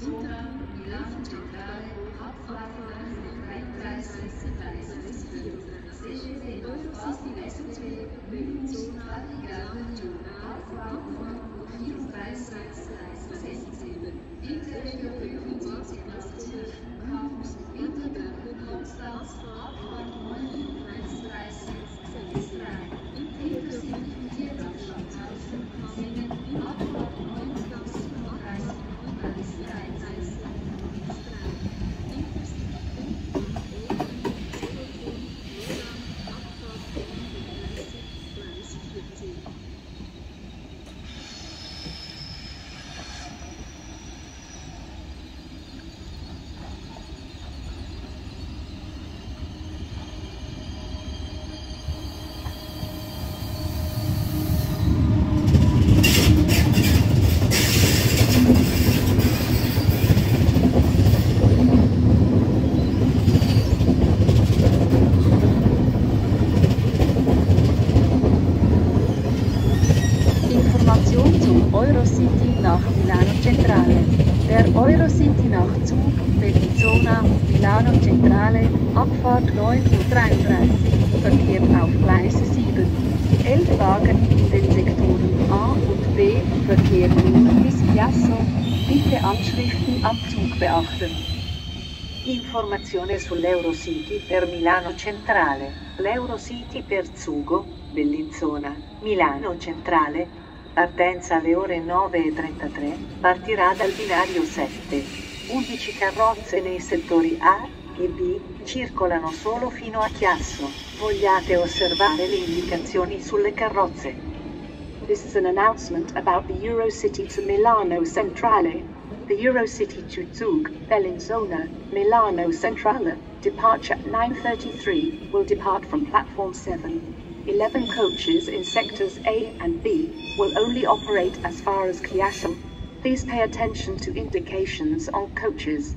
Bellinzona, Milano Centrale, Abfahrt 9:33 Stelle auf Bahnverkehr, Bellinzona, Milano, Abfahrt 9:34 Interregio 25 nach Zürich, Campus Winterberg, Konstanz, Abfahrt 9:30 Intercity Tiergartenschafthausen, Singen, Abfahrt 9:37 nach Milano Centrale. Der Eurocity nach Zug, Bellinzona, Milano Centrale, Abfahrt 9:33 Uhr, verkehrt auf Gleise 7. 11 Wagen in den Sektoren A und B verkehren nun bis Chiasso. Bitte Anschriften am Zug beachten. Informazione sull'Eurocity per Milano Centrale. L'Eurocity per Zugo, Bellinzona, Milano Centrale, partenza alle ore 9:33, partirà dal binario 7. 11 carrozze nei settori A e B circolano solo fino a Chiasso. Vogliate osservare le indicazioni sulle carrozze. This is an announcement about the Eurocity to Milano Centrale. The Eurocity to Zug, Bellinzona, Milano Centrale, departure at 9:33, will depart from platform 7. 11 coaches in sectors A and B will only operate as far as Chiasso. Please pay attention to indications on coaches.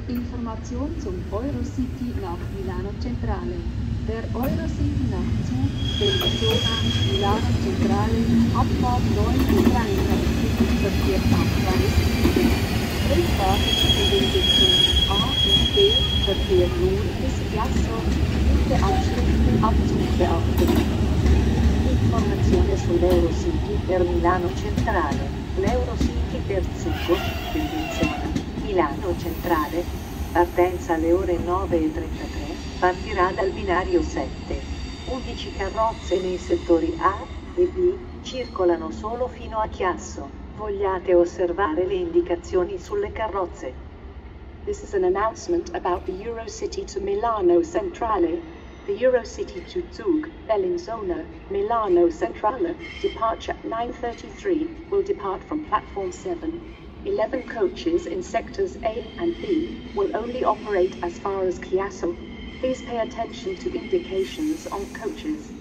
Information zum Eurocity nach Milano Centrale. Der Eurocity nach Zug, Bellinzona, Milano Centrale, Abfahrt 9:33 verkehrt auf Gleis 7. 11 Wagen in den Sektoren A und B verkehren nun bis Chiasso. Bitte Anschriften am Zug beachten. Informazione sull'Eurocity per Milano Centrale. L'Eurocity per Zugo, Bellinzona, Milano Centrale, partenza alle ore 9:33, partirà dal binario 7. 11 carrozze nei settori A e B circolano solo fino a Chiasso. Vogliate osservare le indicazioni sulle carrozze. This is an announcement about the Eurocity to Milano Centrale. The Eurocity to Zug, Bellinzona, Milano Centrale, departure at 9:33, will depart from platform 7. 11 coaches in sectors A and B will only operate as far as Chiasso. Please pay attention to indications on coaches.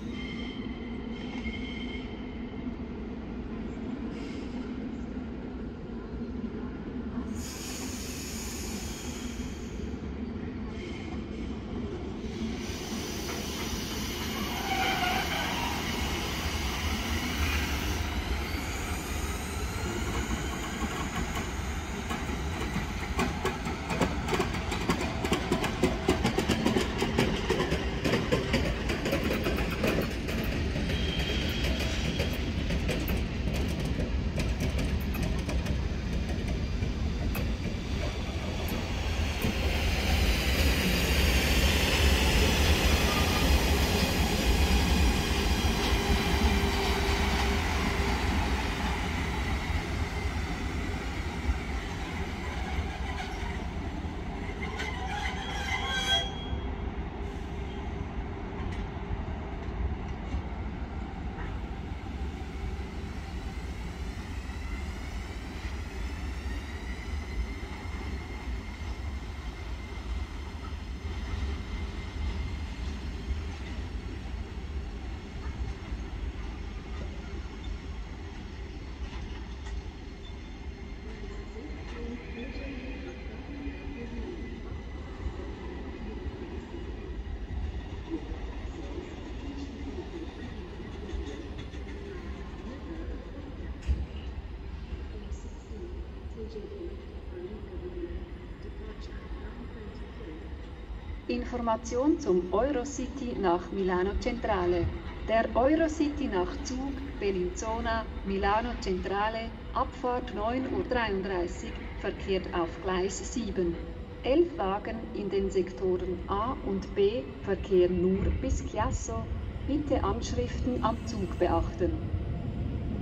Information zum Eurocity nach Milano Centrale. Der Eurocity nach Zug, Bellinzona, Milano Centrale, Abfahrt 9:33 Uhr, verkehrt auf Gleis 7. 11 Wagen in den Sektoren A und B verkehren nur bis Chiasso. Bitte Anschriften am Zug beachten.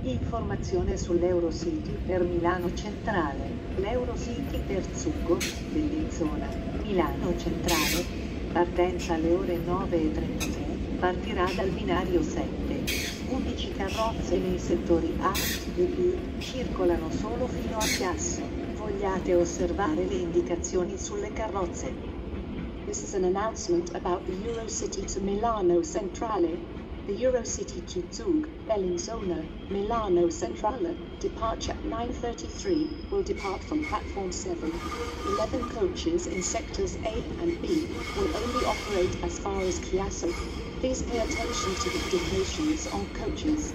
Informazione sull'Eurocity per Milano Centrale. L'Eurocity per Zug, Bellinzona, Milano Centrale, partenza alle ore 9:33, partirà dal binario 7. 11 carrozze nei settori A e B circolano solo fino a Chiasso. Vogliate osservare le indicazioni sulle carrozze. This is an announcement about the Eurocity to Milano Centrale. The Eurocity to Zug, Bellinzona, Milano Centrale, departure at 9:33, will depart from platform 7. 11 coaches in sectors A and B will only operate as far as Chiasso. Please pay attention to the indications on coaches.